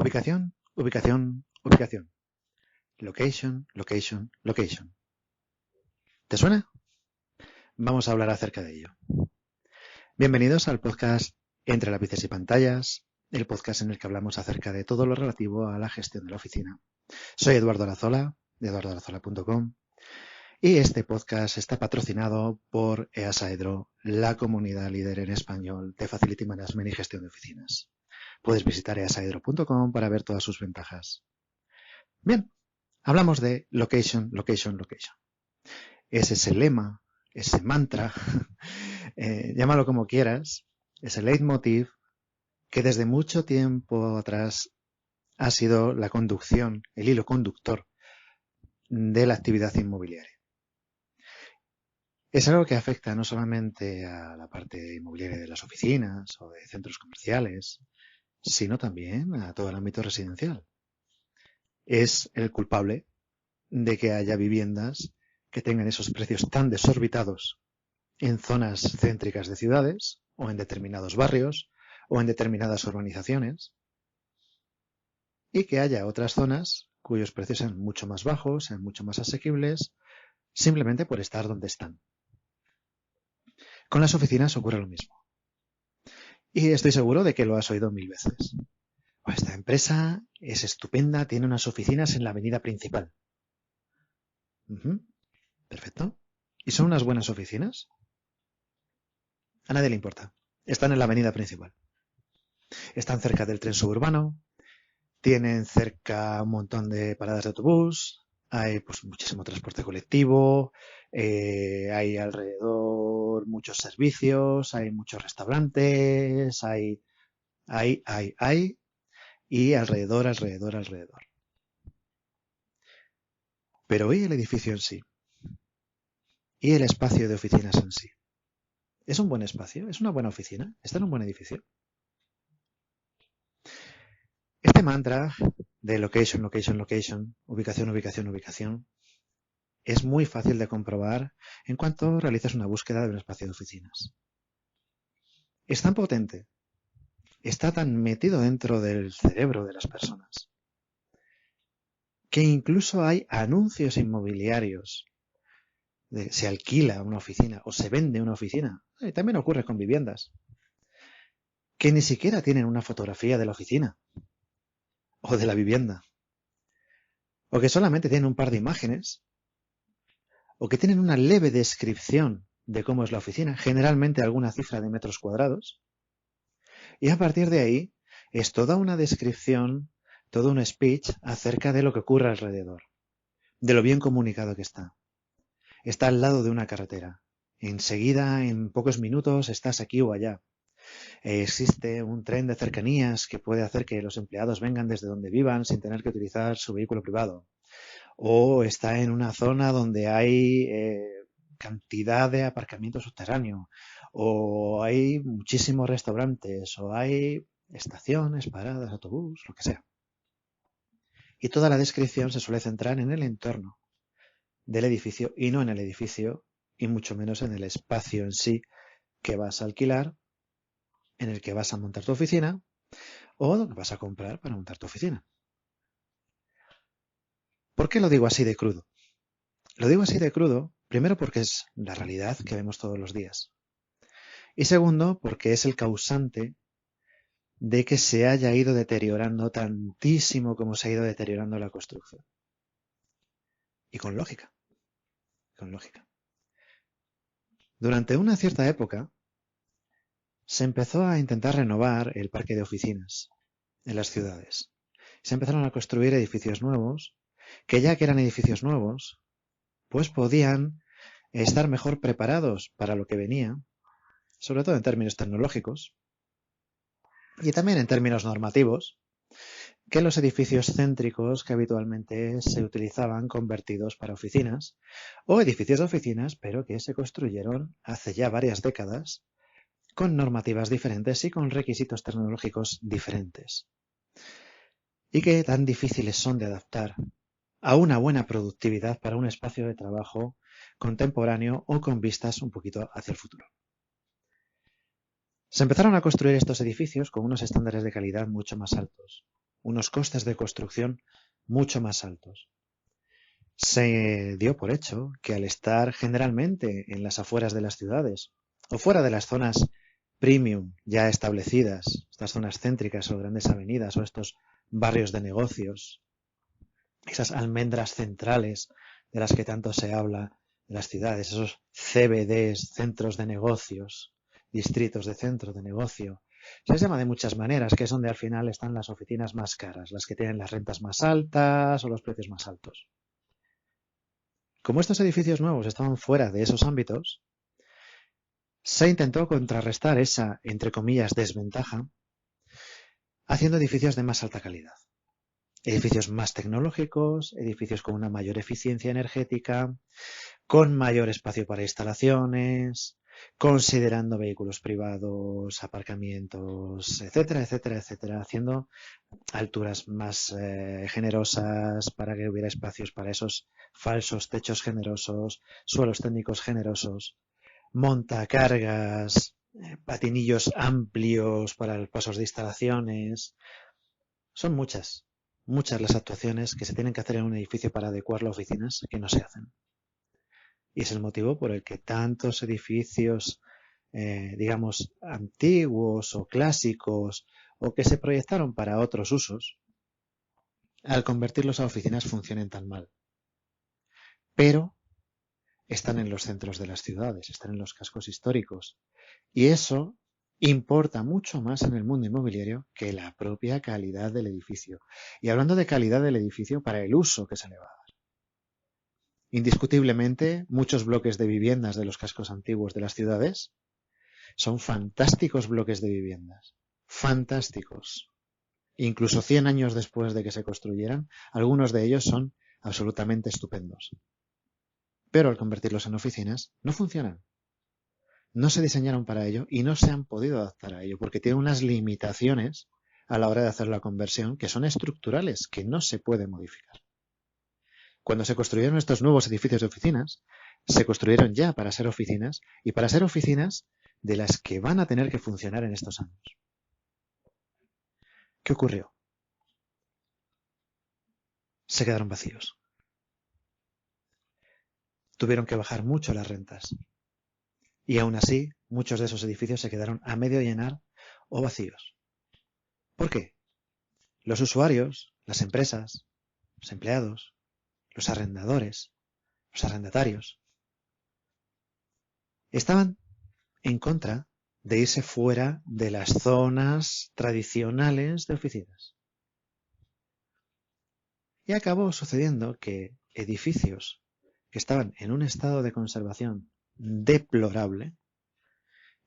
Ubicación, ubicación, ubicación. Location, location, location. ¿Te suena? Vamos a hablar acerca de ello. Bienvenidos al podcast Entre lápices y pantallas, el podcast en el que hablamos acerca de todo lo relativo a la gestión de la oficina. Soy Eduardo Arazola, de eduardoarazola.com, y este podcast está patrocinado por EASAEDRO, la comunidad líder en español de Facility Management y gestión de oficinas. Puedes visitar easaedro.com para ver todas sus ventajas. Bien, hablamos de location, location, location. Es ese lema, ese mantra, llámalo como quieras, ese leitmotiv que desde mucho tiempo atrás ha sido la conducción, el hilo conductor de la actividad inmobiliaria. Es algo que afecta no solamente a la parte inmobiliaria de las oficinas o de centros comerciales, sino también a todo el ámbito residencial. Es el culpable de que haya viviendas que tengan esos precios tan desorbitados en zonas céntricas de ciudades o en determinados barrios o en determinadas urbanizaciones, y que haya otras zonas cuyos precios sean mucho más bajos, sean mucho más asequibles, simplemente por estar donde están. Con las oficinas ocurre lo mismo. Y estoy seguro de que lo has oído 1000 veces. Pues esta empresa es estupenda, tiene unas oficinas en la avenida principal. Perfecto. ¿Y son unas buenas oficinas? A nadie le importa. Están en la avenida principal. Están cerca del tren suburbano, tienen cerca un montón de paradas de autobús, hay pues muchísimo transporte colectivo, hay alrededor muchos servicios, hay muchos restaurantes, hay, y alrededor. Pero ¿y el edificio en sí? ¿Y el espacio de oficinas en sí? ¿Es un buen espacio? ¿Es una buena oficina? ¿Está en un buen edificio? Este mantra de location, location, location, ubicación, ubicación, ubicación, es muy fácil de comprobar en cuanto realizas una búsqueda de un espacio de oficinas. Es tan potente, está tan metido dentro del cerebro de las personas, que incluso hay anuncios inmobiliarios de se alquila una oficina o se vende una oficina. Y también ocurre con viviendas, que ni siquiera tienen una fotografía de la oficina o de la vivienda, o que solamente tienen un par de imágenes, o que tienen una leve descripción de cómo es la oficina, generalmente alguna cifra de metros cuadrados, y a partir de ahí es toda una descripción, todo un speech acerca de lo que ocurre alrededor, de lo bien comunicado que está. Está al lado de una carretera. Enseguida, en pocos minutos, estás aquí o allá. Existe un tren de cercanías que puede hacer que los empleados vengan desde donde vivan sin tener que utilizar su vehículo privado. O está en una zona donde hay cantidad de aparcamiento subterráneo, o hay muchísimos restaurantes, o hay estaciones, paradas, autobús, lo que sea. Y toda la descripción se suele centrar en el entorno del edificio y no en el edificio, y mucho menos en el espacio en sí que vas a alquilar, en el que vas a montar tu oficina, o lo que vas a comprar para montar tu oficina. ¿Por qué lo digo así de crudo? Lo digo así de crudo, primero porque es la realidad que vemos todos los días. Y segundo, porque es el causante de que se haya ido deteriorando tantísimo como se ha ido deteriorando la construcción. Y con lógica. Con lógica. Durante una cierta época, se empezó a intentar renovar el parque de oficinas en las ciudades. Se empezaron a construir edificios nuevos, que ya que eran edificios nuevos, pues podían estar mejor preparados para lo que venía, sobre todo en términos tecnológicos, y también en términos normativos, que los edificios céntricos que habitualmente se utilizaban convertidos para oficinas, o edificios de oficinas, pero que se construyeron hace ya varias décadas, con normativas diferentes y con requisitos tecnológicos diferentes, y que tan difíciles son de adaptar a una buena productividad para un espacio de trabajo contemporáneo o con vistas un poquito hacia el futuro. Se empezaron a construir estos edificios con unos estándares de calidad mucho más altos, unos costes de construcción mucho más altos. Se dio por hecho que al estar generalmente en las afueras de las ciudades o fuera de las zonas premium ya establecidas, estas zonas céntricas o grandes avenidas o estos barrios de negocios, esas almendras centrales de las que tanto se habla de las ciudades, esos CBDs, centros de negocios, distritos de centro de negocio, se les llama de muchas maneras, que es donde al final están las oficinas más caras, las que tienen las rentas más altas o los precios más altos. Como estos edificios nuevos estaban fuera de esos ámbitos, se intentó contrarrestar esa, entre comillas, desventaja, haciendo edificios de más alta calidad. Edificios más tecnológicos, edificios con una mayor eficiencia energética, con mayor espacio para instalaciones, considerando vehículos privados, aparcamientos, etcétera, etcétera, etcétera, haciendo alturas más generosas para que hubiera espacios para esos falsos techos generosos, suelos técnicos generosos, montacargas, patinillos amplios para los pasos de instalaciones. Son muchas las actuaciones que se tienen que hacer en un edificio para adecuarlo a oficinas que no se hacen. Y es el motivo por el que tantos edificios, digamos, antiguos o clásicos o que se proyectaron para otros usos, al convertirlos a oficinas funcionen tan mal. Pero están en los centros de las ciudades, están en los cascos históricos. Y eso importa mucho más en el mundo inmobiliario que la propia calidad del edificio. Y hablando de calidad del edificio, para el uso que se le va a dar. Indiscutiblemente, muchos bloques de viviendas de los cascos antiguos de las ciudades son fantásticos bloques de viviendas. Fantásticos. Incluso 100 años después de que se construyeran, algunos de ellos son absolutamente estupendos. Pero al convertirlos en oficinas, no funcionan. No se diseñaron para ello y no se han podido adaptar a ello porque tienen unas limitaciones a la hora de hacer la conversión que son estructurales, que no se pueden modificar. Cuando se construyeron estos nuevos edificios de oficinas, se construyeron ya para ser oficinas y para ser oficinas de las que van a tener que funcionar en estos años. ¿Qué ocurrió? Se quedaron vacíos. Tuvieron que bajar mucho las rentas. Y aún así, muchos de esos edificios se quedaron a medio llenar o vacíos. ¿Por qué? Los usuarios, las empresas, los empleados, los arrendadores, los arrendatarios, estaban en contra de irse fuera de las zonas tradicionales de oficinas. Y acabó sucediendo que edificios que estaban en un estado de conservación deplorable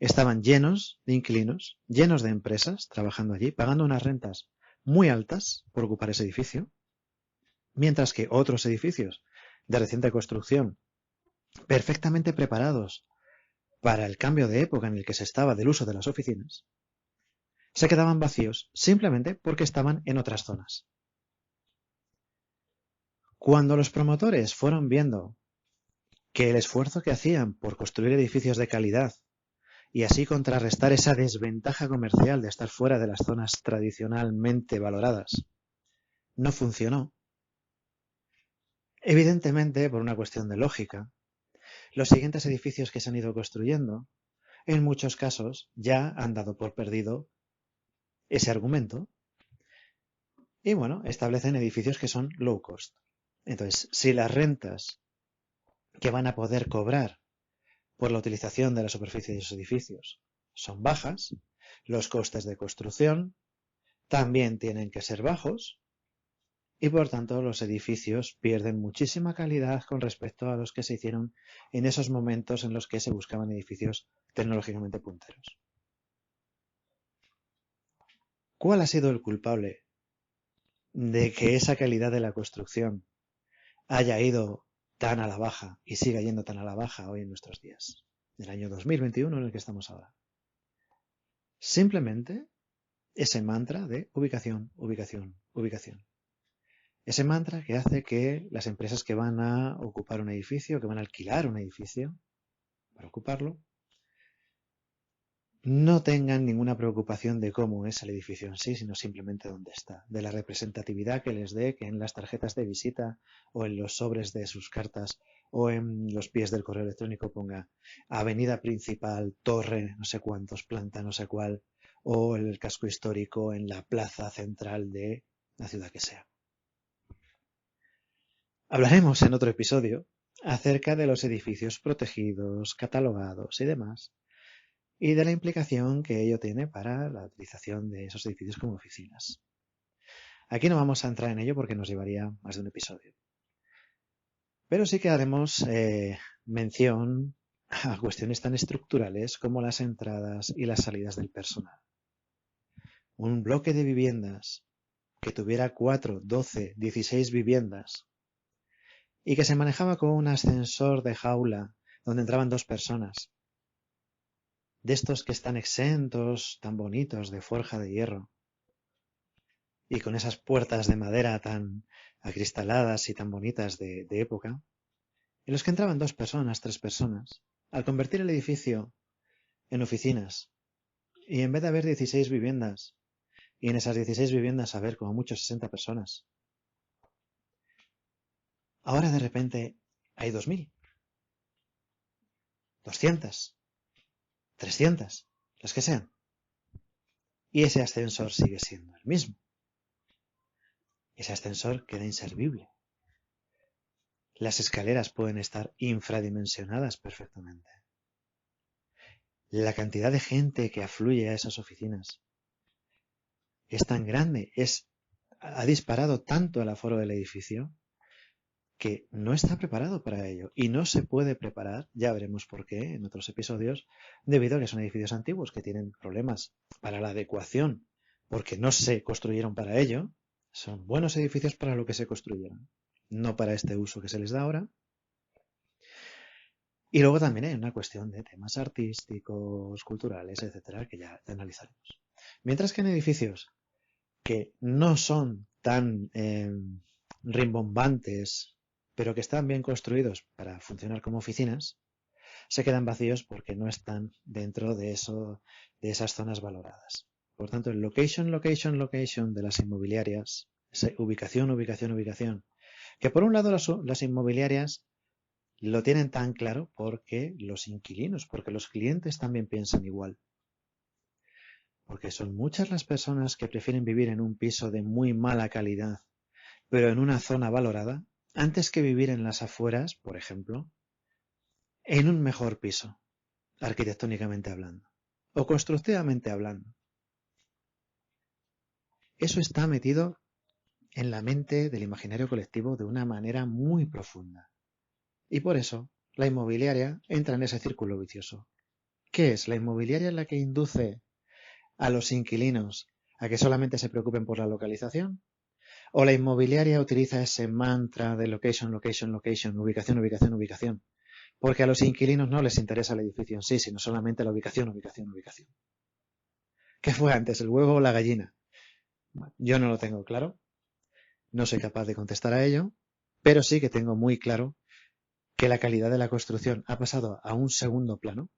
estaban llenos de inquilinos, llenos de empresas trabajando allí, pagando unas rentas muy altas por ocupar ese edificio, mientras que otros edificios de reciente construcción, perfectamente preparados para el cambio de época en el que se estaba del uso de las oficinas, se quedaban vacíos simplemente porque estaban en otras zonas. Cuando los promotores fueron viendo que el esfuerzo que hacían por construir edificios de calidad y así contrarrestar esa desventaja comercial de estar fuera de las zonas tradicionalmente valoradas no funcionó, evidentemente, por una cuestión de lógica, los siguientes edificios que se han ido construyendo, en muchos casos, ya han dado por perdido ese argumento y, bueno, establecen edificios que son low cost. Entonces, si las rentas que van a poder cobrar por la utilización de la superficie de esos edificios son bajas, los costes de construcción también tienen que ser bajos y por tanto los edificios pierden muchísima calidad con respecto a los que se hicieron en esos momentos en los que se buscaban edificios tecnológicamente punteros. ¿Cuál ha sido el culpable de que esa calidad de la construcción haya ido tan a la baja y siga yendo tan a la baja hoy en nuestros días, del año 2021 en el que estamos ahora? Simplemente ese mantra de ubicación, ubicación, ubicación. Ese mantra que hace que las empresas que van a ocupar un edificio, que van a alquilar un edificio para ocuparlo, no tengan ninguna preocupación de cómo es el edificio en sí, sino simplemente dónde está, de la representatividad que les dé, que en las tarjetas de visita o en los sobres de sus cartas o en los pies del correo electrónico ponga avenida principal, torre, no sé cuántos, planta, no sé cuál, o el casco histórico en la plaza central de la ciudad que sea. Hablaremos en otro episodio acerca de los edificios protegidos, catalogados y demás, y de la implicación que ello tiene para la utilización de esos edificios como oficinas. Aquí no vamos a entrar en ello porque nos llevaría más de un episodio. Pero sí que haremos mención a cuestiones tan estructurales como las entradas y las salidas del personal. Un bloque de viviendas que tuviera 4, 12, 16 viviendas y que se manejaba con un ascensor de jaula donde entraban 2 personas, de estos que están exentos, tan bonitos, de forja de hierro, y con esas puertas de madera tan acristaladas y tan bonitas de época, en los que entraban 2 personas, 3 personas, al convertir el edificio en oficinas, y en vez de haber 16 viviendas, y en esas 16 viviendas haber como mucho 60 personas, ahora de repente hay 2000, 200, 300, las que sean, y ese ascensor sigue siendo el mismo. Ese ascensor queda inservible. Las escaleras pueden estar infradimensionadas perfectamente. La cantidad de gente que afluye a esas oficinas es tan grande, ha disparado tanto el aforo del edificio que no está preparado para ello y no se puede preparar, ya veremos por qué en otros episodios, debido a que son edificios antiguos que tienen problemas para la adecuación porque no se construyeron para ello. Son buenos edificios para lo que se construyeron, no para este uso que se les da ahora. Y luego también hay una cuestión de temas artísticos, culturales, etcétera, que ya analizaremos. Mientras que en edificios que no son tan rimbombantes, pero que están bien construidos para funcionar como oficinas, se quedan vacíos porque no están dentro de esas zonas valoradas. Por tanto, el location de las inmobiliarias, ubicación, que por un lado las inmobiliarias lo tienen tan claro porque los inquilinos, porque los clientes también piensan igual. Porque son muchas las personas que prefieren vivir en un piso de muy mala calidad, pero en una zona valorada, antes que vivir en las afueras, por ejemplo, en un mejor piso, arquitectónicamente hablando, o constructivamente hablando. Eso está metido en la mente del imaginario colectivo de una manera muy profunda. Y por eso, la inmobiliaria entra en ese círculo vicioso. ¿Qué es? La inmobiliaria la que induce a los inquilinos a que solamente se preocupen por la localización, o la inmobiliaria utiliza ese mantra de location, ubicación, porque a los inquilinos no les interesa el edificio en sí, sino solamente la ubicación. ¿Qué fue antes, el huevo o la gallina? Bueno, yo no lo tengo claro, no soy capaz de contestar a ello, pero sí que tengo muy claro que la calidad de la construcción ha pasado a un segundo plano,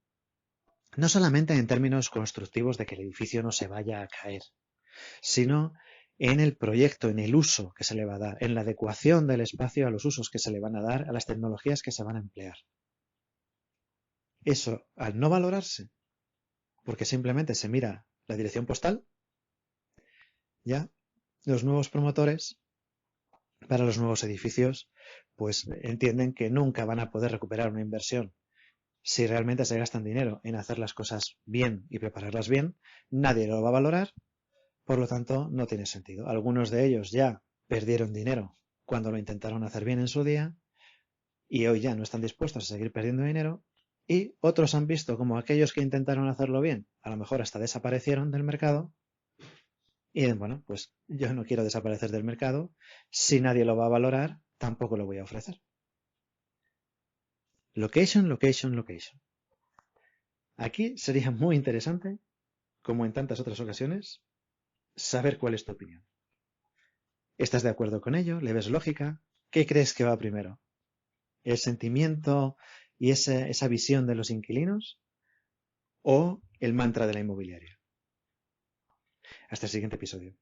no solamente en términos constructivos de que el edificio no se vaya a caer, sino en el proyecto, en el uso que se le va a dar, en la adecuación del espacio a los usos que se le van a dar, a las tecnologías que se van a emplear. Eso, al no valorarse, porque simplemente se mira la dirección postal, ya los nuevos promotores para los nuevos edificios pues entienden que nunca van a poder recuperar una inversión. Si realmente se gastan dinero en hacer las cosas bien y prepararlas bien, nadie lo va a valorar, por lo tanto no tiene sentido. Algunos de ellos ya perdieron dinero cuando lo intentaron hacer bien en su día y hoy ya no están dispuestos a seguir perdiendo dinero, y otros han visto como aquellos que intentaron hacerlo bien a lo mejor hasta desaparecieron del mercado y bueno, pues yo no quiero desaparecer del mercado, si nadie lo va a valorar tampoco lo voy a ofrecer. Location. Aquí sería muy interesante, como en tantas otras ocasiones, saber cuál es tu opinión. ¿Estás de acuerdo con ello? ¿Le ves lógica? ¿Qué crees que va primero? ¿El sentimiento y esa visión de los inquilinos? ¿O el mantra de la inmobiliaria. Hasta el siguiente episodio.